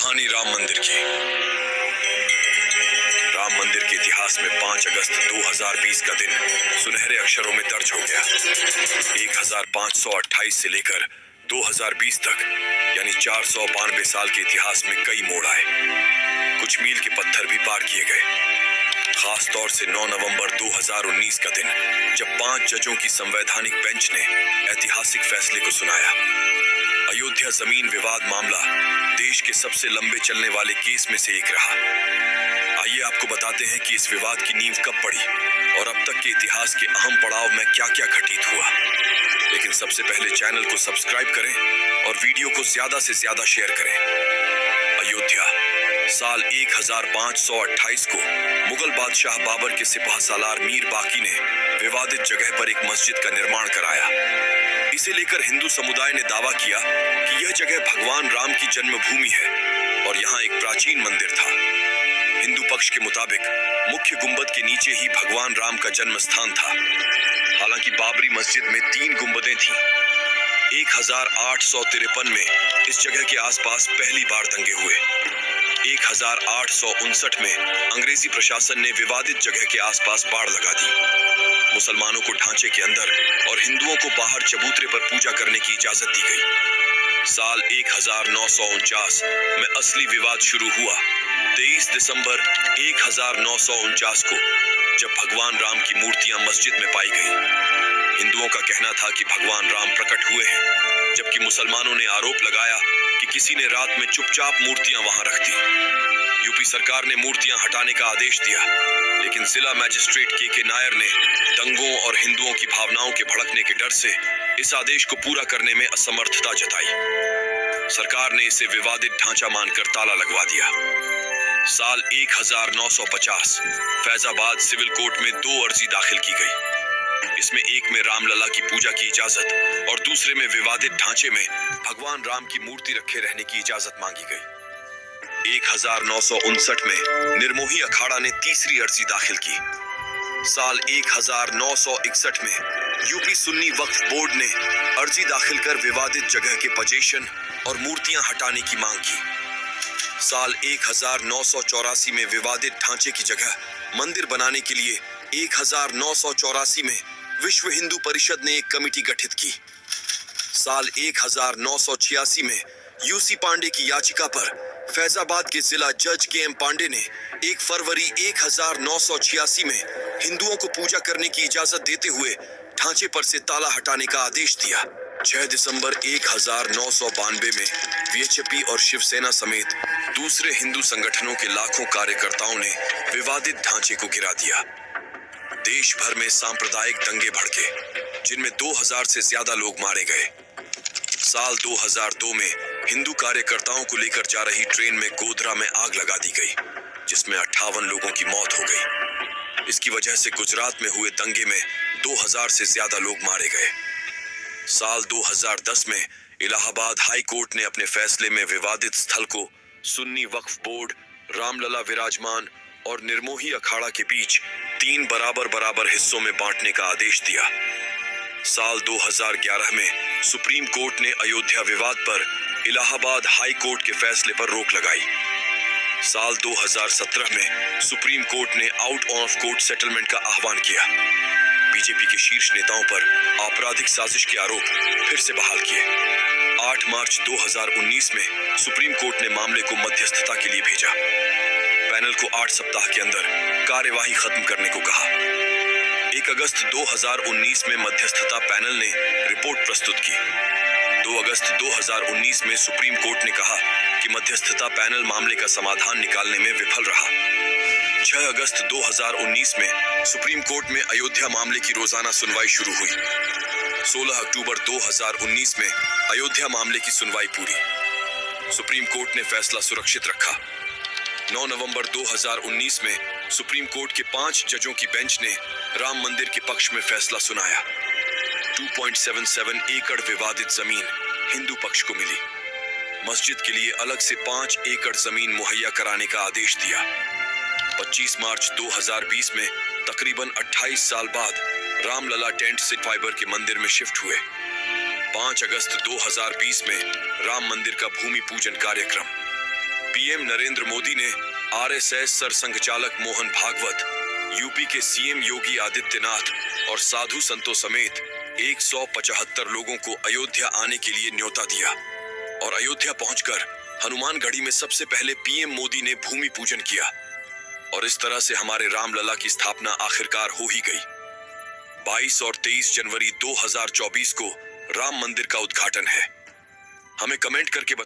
कहानी राम मंदिर की। राम मंदिर के इतिहास में 5 अगस्त 2020 का दिन सुनहरे अक्षरों में दर्ज हो गया। 1528 से लेकर 2020 तक यानी 492 साल के इतिहास में कई मोड़ आए। कुछ मील के पत्थर भी पार किए गए। खास तौर से 9 नवंबर 2019 का दिन, जब 5 जजों की संवैधानिक बेंच ने ऐतिहासिक फैसले को सुनाया। अयोध्या जमीन विवाद मामला देश के सबसे लंबे चलने वाले केस में से एक रहा। आइए आपको बताते हैं कि इस विवाद की नींव कब पड़ी और अब तक के इतिहास के अहम पड़ाव में क्या-क्या घटित हुआ। लेकिन सबसे पहले चैनल को सब्सक्राइब करें और वीडियो को ज्यादा से ज्यादा शेयर करें। अयोध्या साल 1528 को मुगल बादशाह बाबर के सिपह सालार मीर बाकी ने विवादित जगह पर एक मस्जिद का निर्माण कराया। इसे लेकर हिंदू समुदाय ने दावा किया कि यह जगह भगवान राम की जन्मभूमि है और यहाँ एक प्राचीन मंदिर था। हिंदू पक्ष के मुताबिक मुख्य गुंबद के नीचे ही भगवान राम का जन्म स्थान था। हालांकि बाबरी मस्जिद में 3 गुंबदें थीं। 1853 में इस जगह के आसपास पहली बार दंगे हुए। 1859 में अंग्रेजी प्रशासन ने विवादित जगह के आसपास बाड़ लगा दी। मुसलमानों को ढांचे के अंदर और हिंदुओं को बाहर चबूतरे पर पूजा करने की इजाजत दी गई। साल 1949 में असली विवाद शुरू हुआ। 23 दिसंबर 1949 को जब भगवान राम की मूर्तियां मस्जिद में पाई गई। हिंदुओं का कहना था कि भगवान राम प्रकट हुए हैं, जबकि मुसलमानों ने आरोप लगाया कि किसी ने रात में चुपचाप मूर्तियां वहां रख दी। यूपी सरकार ने मूर्तियां हटाने का आदेश दिया, लेकिन जिला मजिस्ट्रेट के नायर ने दंगों और हिंदुओं की भावनाओं के भड़कने के डर से इस आदेश को पूरा करने में असमर्थता जताई। सरकार ने इसे विवादित ढांचा मानकर ताला लगवा दिया। साल 1950 फैजाबाद सिविल कोर्ट में 2 अर्जी दाखिल की गई। इसमें एक में रामलला की पूजा की इजाजत और दूसरे में विवादित ढांचे में भगवान राम की मूर्ति रखे रहने की इजाजत मांगी गई। 1959 में निर्मोही अखाड़ा ने तीसरी अर्जी दाखिल की। साल 1961 में यूपी सुन्नी वक्फ बोर्ड ने अर्जी दाखिल कर विवादित जगह के पोजीशन और मूर्तियां हटाने की मांग की। साल 1984 में विवादित ढांचे की जगह मंदिर बनाने के लिए 1984 में विश्व हिंदू परिषद ने एक कमेटी गठित की। साल 1986 में यूसी पांडे की याचिका पर फैजाबाद के जिला जज के पांडे ने 1 फरवरी 1986 में हिंदुओं को पूजा करने की इजाजत देते हुए ढांचे पर से ताला हटाने का आदेश दिया। 6 दिसंबर 1992 में वीएचपी और शिवसेना समेत दूसरे हिंदू संगठनों के लाखों कार्यकर्ताओं ने विवादित ढांचे को गिरा दिया। देश भर में सांप्रदायिक दंगे भड़के, जिनमें 2000 से ज्यादा लोग मारे गए। साल 2002 में हिंदू कार्यकर्ताओं को लेकर जा रही ट्रेन में गोधरा में आग लगा दी गई, जिसमें 58 लोगों की मौत हो गई। इसकी वजह से गुजरात में हुए दंगे में 2000 से ज्यादा लोग मारे गए। साल 2010 में इलाहाबाद हाई कोर्ट ने अपने फैसले में विवादित स्थल को सुन्नी वक्फ बोर्ड, रामलला विराजमान और निर्मोही अखाड़ा के बीच 3 बराबर हिस्सों में बांटने का आदेश दिया। साल 2011 में सुप्रीम कोर्ट ने अयोध्या विवाद पर इलाहाबाद हाई कोर्ट के फैसले पर रोक लगाई। साल 2017 में सुप्रीम कोर्ट ने आउट ऑफ कोर्ट सेटलमेंट का आह्वान किया। बीजेपी के शीर्ष नेताओं पर आपराधिक साजिश के आरोप फिर से बहाल किए। 8 मार्च 2019 में सुप्रीम कोर्ट ने मामले को मध्यस्थता के लिए भेजा। पैनल को 8 सप्ताह के अंदर कार्यवाही खत्म करने को कहा। 1 अगस्त 2019 में मध्यस्थता पैनल ने रिपोर्ट प्रस्तुत की। 2 अगस्त 2019 में सुप्रीम कोर्ट ने कहा कि मध्यस्थता पैनल मामले का समाधान निकालने में विफल रहा। 6 अगस्त 2019 में सुप्रीम कोर्ट में अयोध्या मामले की रोजाना सुनवाई शुरू हुई। 16 अक्टूबर 2019 में अयोध्या मामले की सुनवाई पूरी। सुप्रीम कोर्ट ने फैसला सुरक्षित रखा। 9 नवंबर 2019 में सुप्रीम कोर्ट के 5 जजों की बेंच ने राम मंदिर के पक्ष में फैसला सुनाया। 2.77 एकड़ विवादित जमीन हिंदू पक्ष को मिली। मस्जिद के लिए अलग से 5 एकड़ जमीन मुहैया कराने का आदेश दिया। 25 मार्च 2020 में तकरीबन 28 साल बाद रामलला टेंट से फाइबर के मंदिर में शिफ्ट हुए। 5 अगस्त 2020 में राम मंदिर का भूमि पूजन कार्यक्रम। पीएम नरेंद्र मोदी ने आरएसएस सरसंघचालक मोहन भागवत, यूपी के सीएम योगी आदित्यनाथ और साधु संतों समेत 175 लोगों को अयोध्या आने के लिए न्योता दिया और अयोध्या पहुंचकर हनुमानगढ़ी में सबसे पहले पीएम मोदी ने भूमि पूजन किया और इस तरह से हमारे रामलला की स्थापना आखिरकार हो ही गई। 22 और 23 जनवरी 2024 को राम मंदिर का उद्घाटन है। हमें कमेंट करके